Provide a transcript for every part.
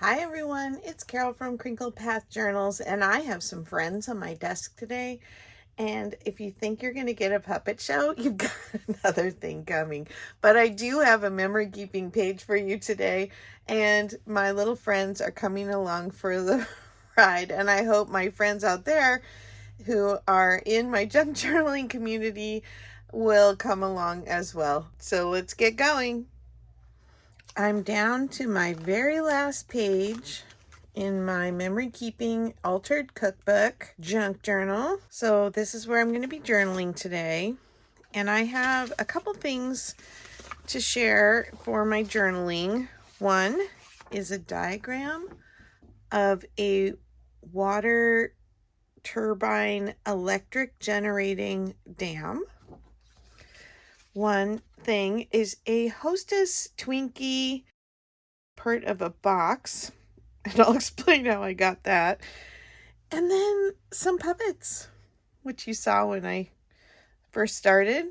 Hi everyone, it's Carol from Crinkled Path Journals, and I have some friends on my desk today. And if you think you're going to get a puppet show, you've got another thing coming. But I do have a memory keeping page for you today, and my little friends are coming along for the ride. And I hope my friends out there who are in my junk journaling community will come along as well. So let's get going. I'm down to my very last page in my memory keeping altered cookbook junk journal. So this is where I'm going to be journaling today. And I have a couple things to share for my journaling. One is a diagram of a water turbine electric generating dam. One thing is a Hostess Twinkie part of a box, and I'll explain how I got that. And then some puppets, which you saw when I first started.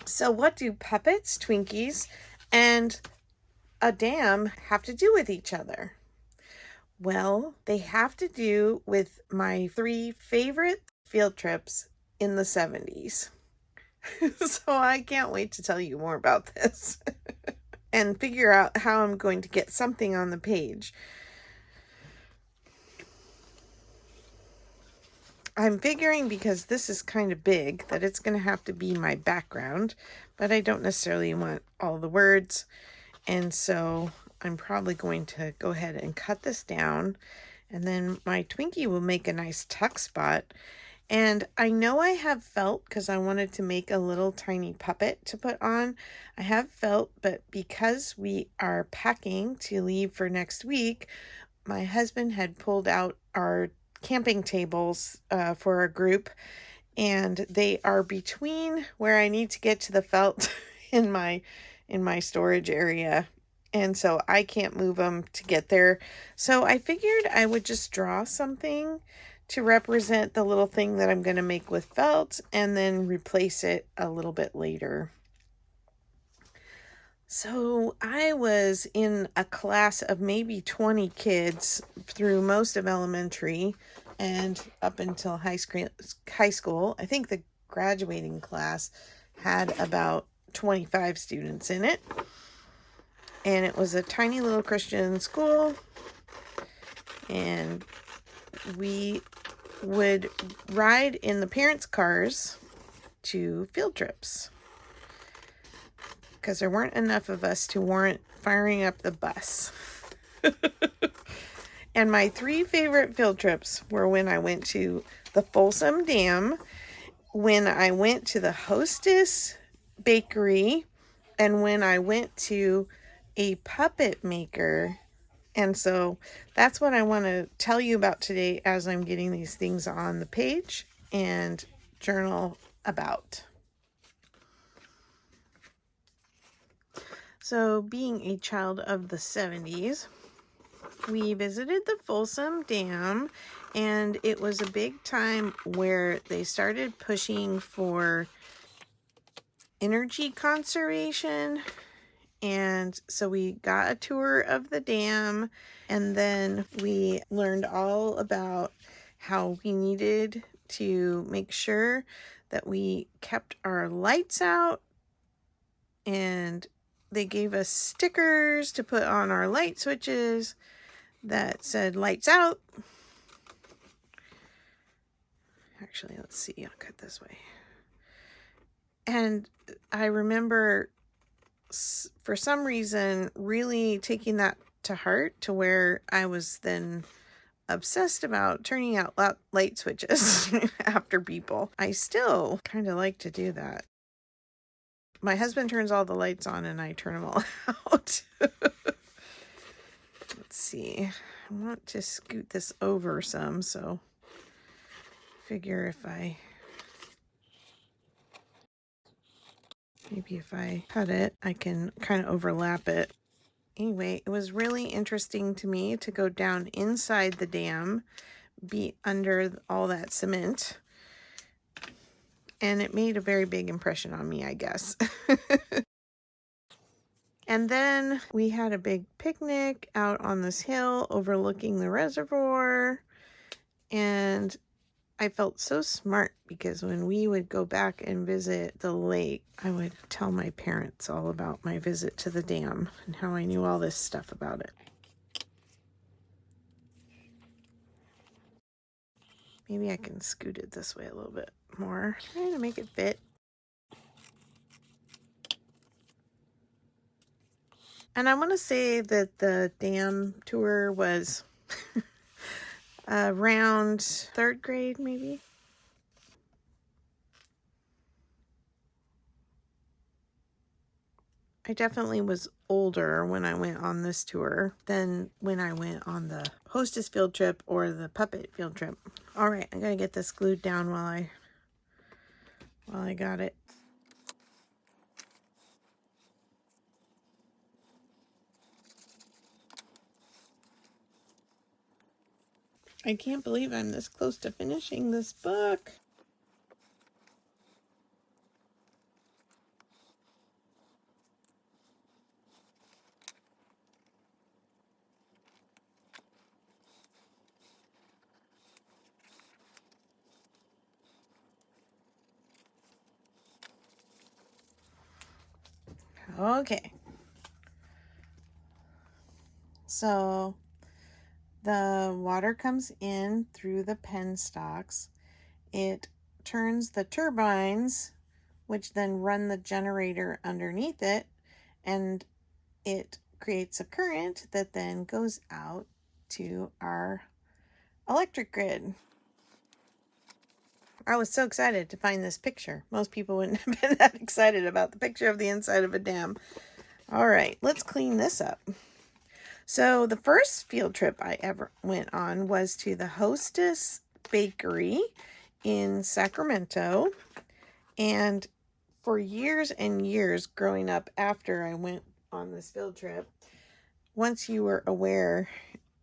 So what do puppets, Twinkies, and a dam have to do with each other? Well, they have to do with my 3 favorite field trips in the 70s. So I can't wait to tell you more about this and figure out how I'm going to get something on the page. I'm figuring, because this is kind of big, that it's going to have to be my background, but I don't necessarily want all the words, and so I'm probably going to go ahead and cut this down, and then my Twinkie will make a nice tuck spot. And I know I have felt, because I wanted to make a little tiny puppet to put on. I have felt, but because we are packing to leave for next week, my husband had pulled out our camping tables for our group, and they are between where I need to get to the felt in my storage area, and so I can't move them to get there. So I figured I would just draw something to represent the little thing that I'm going to make with felt, and then replace it a little bit later. So I was in a class of maybe 20 kids through most of elementary and up until high school. I think the graduating class had about 25 students in it. And it was a tiny little Christian school. And we would ride in the parents' cars to field trips, because there weren't enough of us to warrant firing up the bus. And my 3 favorite field trips were when I went to the Folsom Dam, when I went to the Hostess Bakery, and when I went to a puppet maker. And so that's what I want to tell you about today as I'm getting these things on the page and journal about. So, being a child of the 70s, we visited the Folsom Dam, and it was a big time where they started pushing for energy conservation. And so we got a tour of the dam, and then we learned all about how we needed to make sure that we kept our lights out, and they gave us stickers to put on our light switches that said lights out. Actually, let's see, I'll cut this way. And I remember, for some reason, really taking that to heart, to where I was then obsessed about turning out light switches after people. I still kind of like to do that. My husband turns all the lights on and I turn them all out. Let's see. I want to scoot this over some, so figure maybe if I cut it, I can kind of overlap it. Anyway, it was really interesting to me to go down inside the dam, be under all that cement, and it made a very big impression on me, I guess. And then we had a big picnic out on this hill overlooking the reservoir. And I felt so smart because when we would go back and visit the lake, I would tell my parents all about my visit to the dam and how I knew all this stuff about it. Maybe I can scoot it this way a little bit more, trying to make it fit. And I want to say that the dam tour was around 3rd grade, maybe. I definitely was older when I went on this tour than when I went on the hostess field trip or the puppet field trip. All right, I gotta get this glued down while I got it. I can't believe I'm this close to finishing this book. Okay. So the water comes in through the penstocks. It turns the turbines, which then run the generator underneath it, and it creates a current that then goes out to our electric grid. I was so excited to find this picture. Most people wouldn't have been that excited about the picture of the inside of a dam. All right, let's clean this up. So the first field trip I ever went on was to the Hostess Bakery in Sacramento. And for years and years growing up after I went on this field trip, once you were aware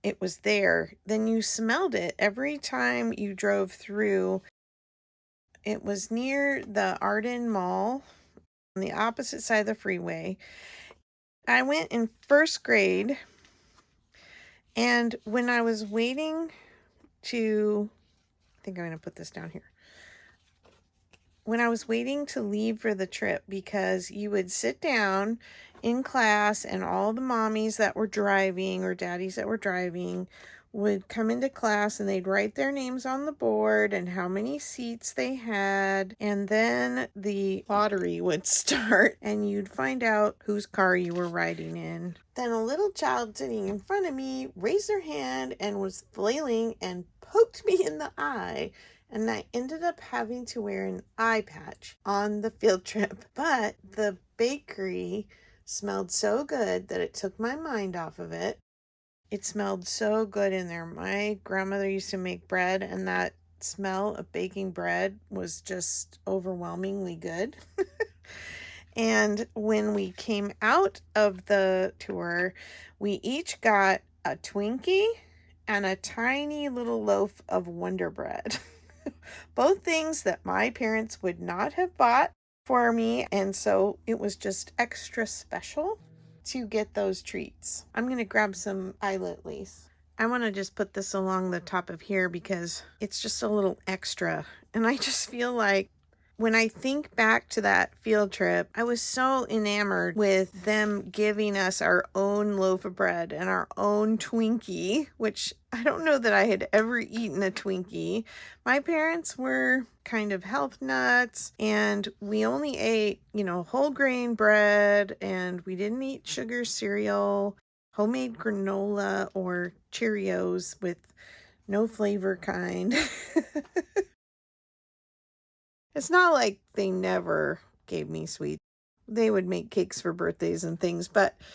it was there, then you smelled it every time you drove through. It was near the Arden Mall on the opposite side of the freeway. I went in 1st grade, and when I was waiting to, I think I'm going to put this down here. When I was waiting to leave for the trip, because you would sit down in class and all the mommies that were driving or daddies that were driving would come into class and they'd write their names on the board and how many seats they had. And then the lottery would start and you'd find out whose car you were riding in. Then a little child sitting in front of me raised their hand and was flailing and poked me in the eye. And I ended up having to wear an eye patch on the field trip. But the bakery smelled so good that it took my mind off of it. It smelled so good in there. My grandmother used to make bread, and that smell of baking bread was just overwhelmingly good. And when we came out of the tour, we each got a Twinkie and a tiny little loaf of Wonder Bread. Both things that my parents would not have bought for me, and so it was just extra special to get those treats. I'm going to grab some eyelet lace. I want to just put this along the top of here because it's just a little extra. And I just feel like when I think back to that field trip, I was so enamored with them giving us our own loaf of bread and our own Twinkie, which I don't know that I had ever eaten a Twinkie. My parents were kind of health nuts, and we only ate, whole grain bread, and we didn't eat sugar cereal, homemade granola, or Cheerios with no flavor kind. It's not like they never gave me sweets. They would make cakes for birthdays and things, but it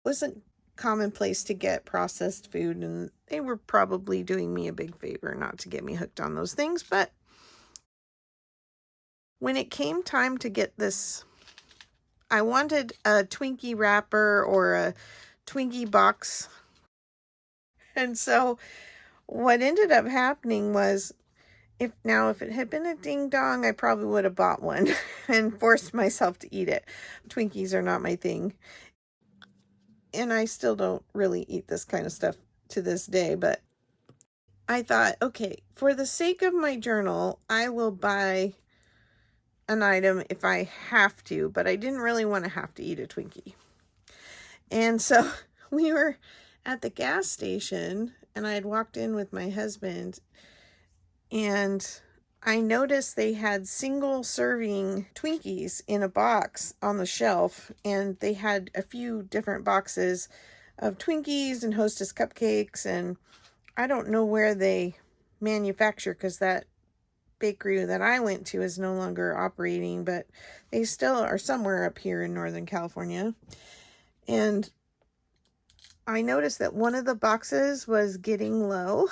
wasn't commonplace to get processed food, and they were probably doing me a big favor not to get me hooked on those things. But when it came time to get this, I wanted a Twinkie wrapper or a Twinkie box. And so what ended up happening was, if it had been a ding dong, I probably would have bought one and forced myself to eat it. Twinkies are not my thing. And I still don't really eat this kind of stuff to this day, but I thought, okay, for the sake of my journal, I will buy an item if I have to, but I didn't really want to have to eat a Twinkie. And so we were at the gas station, and I had walked in with my husband, and I noticed they had single serving Twinkies in a box on the shelf, and they had a few different boxes of Twinkies and Hostess cupcakes, and I don't know where they manufacture because that bakery that I went to is no longer operating, but they still are somewhere up here in Northern California. And I noticed that one of the boxes was getting low,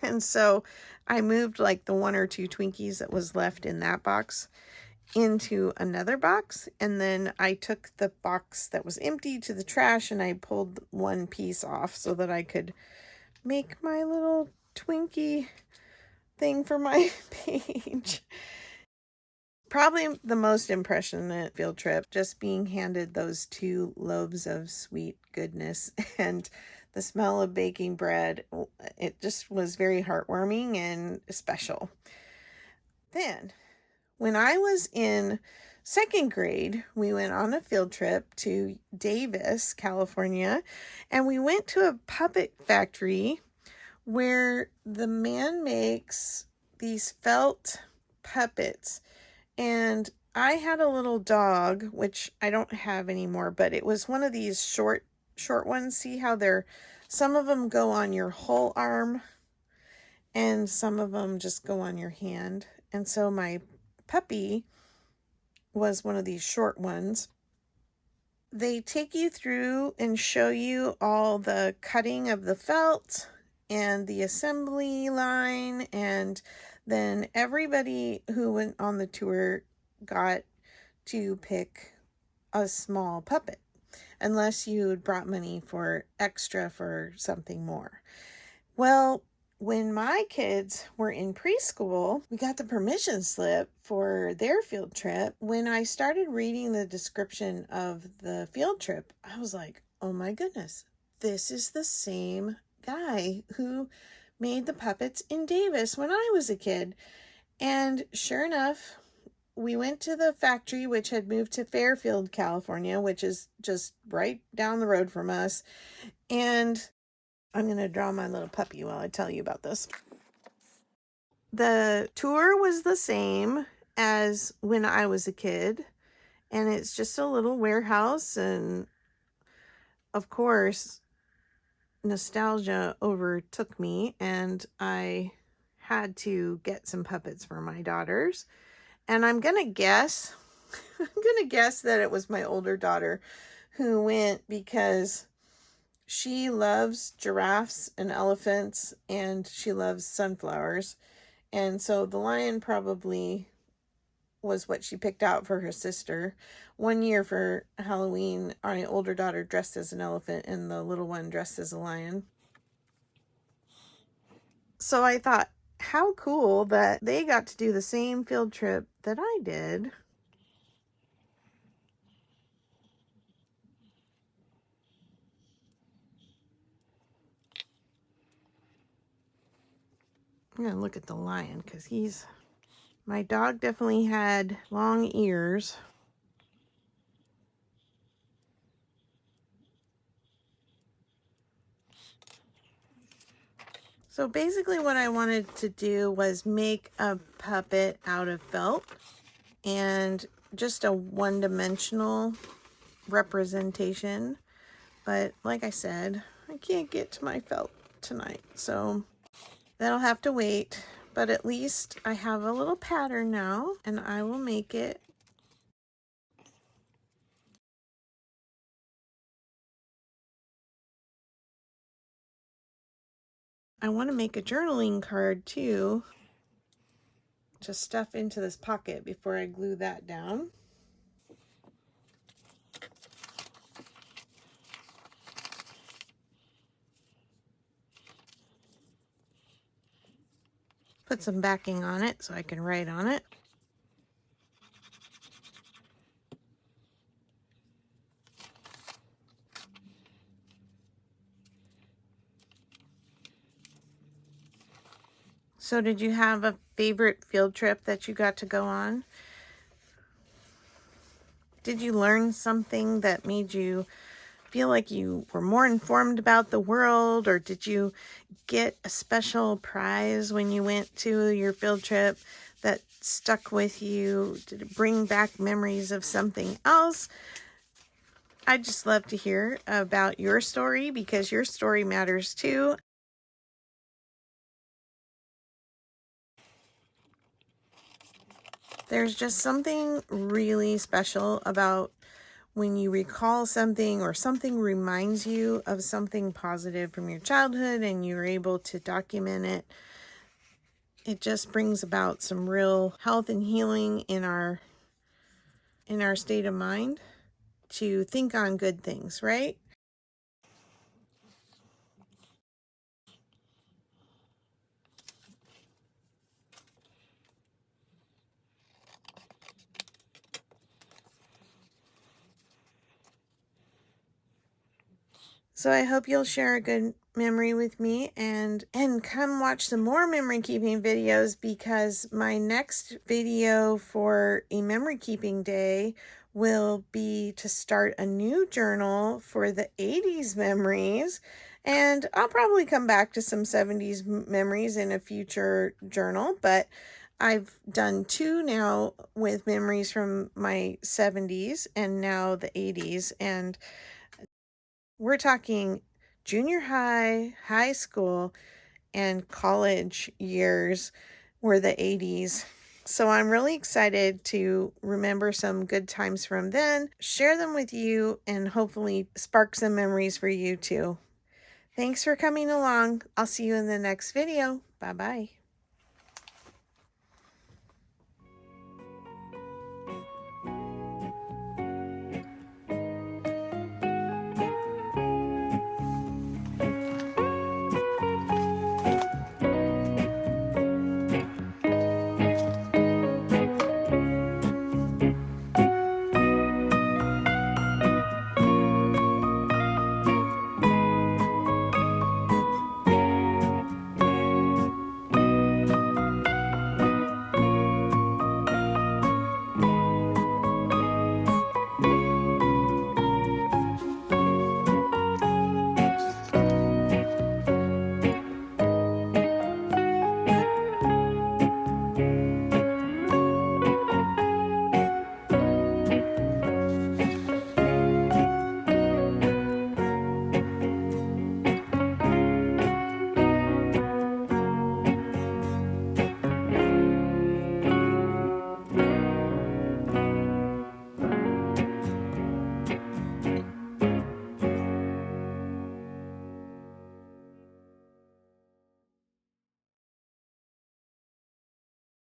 and so I moved like the 1 or 2 Twinkies that was left in that box into another box, and then I took the box that was empty to the trash and I pulled one piece off so that I could make my little Twinkie thing for my page. Probably the most impressionant field trip, just being handed those 2 loaves of sweet goodness and the smell of baking bread. It just was very heartwarming and special. Then, when I was in 2nd grade, we went on a field trip to Davis, California, and we went to a puppet factory where the man makes these felt puppets. And I had a little dog, which I don't have anymore, but it was one of these short ones. See how some of them go on your whole arm and some of them just go on your hand. And so my puppy was one of these short ones. They take you through and show you all the cutting of the felt and the assembly line, and then everybody who went on the tour got to pick a small puppet, unless you had brought money for extra for something more. Well, when my kids were in preschool, we got the permission slip for their field trip. When I started reading the description of the field trip, I was like, oh my goodness, this is the same guy who made the puppets in Davis when I was a kid. And sure enough, we went to the factory, which had moved to Fairfield, California, which is just right down the road from us. And I'm going to draw my little puppy while I tell you about this. The tour was the same as when I was a kid, and it's just a little warehouse, and of course, nostalgia overtook me, and I had to get some puppets for my daughters. And I'm going to guess that it was my older daughter who went, because she loves giraffes and elephants, and she loves sunflowers. And so the lion probably was what she picked out for her sister. One year for Halloween, our older daughter dressed as an elephant and the little one dressed as a lion. So I thought, how cool that they got to do the same field trip that I did. I'm going to look at the lion because my dog definitely had long ears. So basically what I wanted to do was make a puppet out of felt and just a one-dimensional representation. But like I said, I can't get to my felt tonight, so that'll have to wait. But at least I have a little pattern now, and I will make it. I want to make a journaling card too, to stuff into this pocket before I glue that down. Put some backing on it so I can write on it. So did you have a favorite field trip that you got to go on? Did you learn something that made you feel like you were more informed about the world, or did you get a special prize when you went to your field trip that stuck with you? Did it bring back memories of something else? I'd just love to hear about your story, because your story matters too. There's just something really special about when you recall something, or something reminds you of something positive from your childhood and you're able to document it. It just brings about some real health and healing in our state of mind to think on good things, right? So I hope you'll share a good memory with me, and come watch some more memory keeping videos, because my next video for a memory keeping day will be to start a new journal for the 80s memories. And I'll probably come back to some 70s memories in a future journal, but I've done 2 now with memories from my 70s and now the 80s. And we're talking junior high, high school, and college years were the 80s. So I'm really excited to remember some good times from then, share them with you, and hopefully spark some memories for you too. Thanks for coming along. I'll see you in the next video. Bye-bye.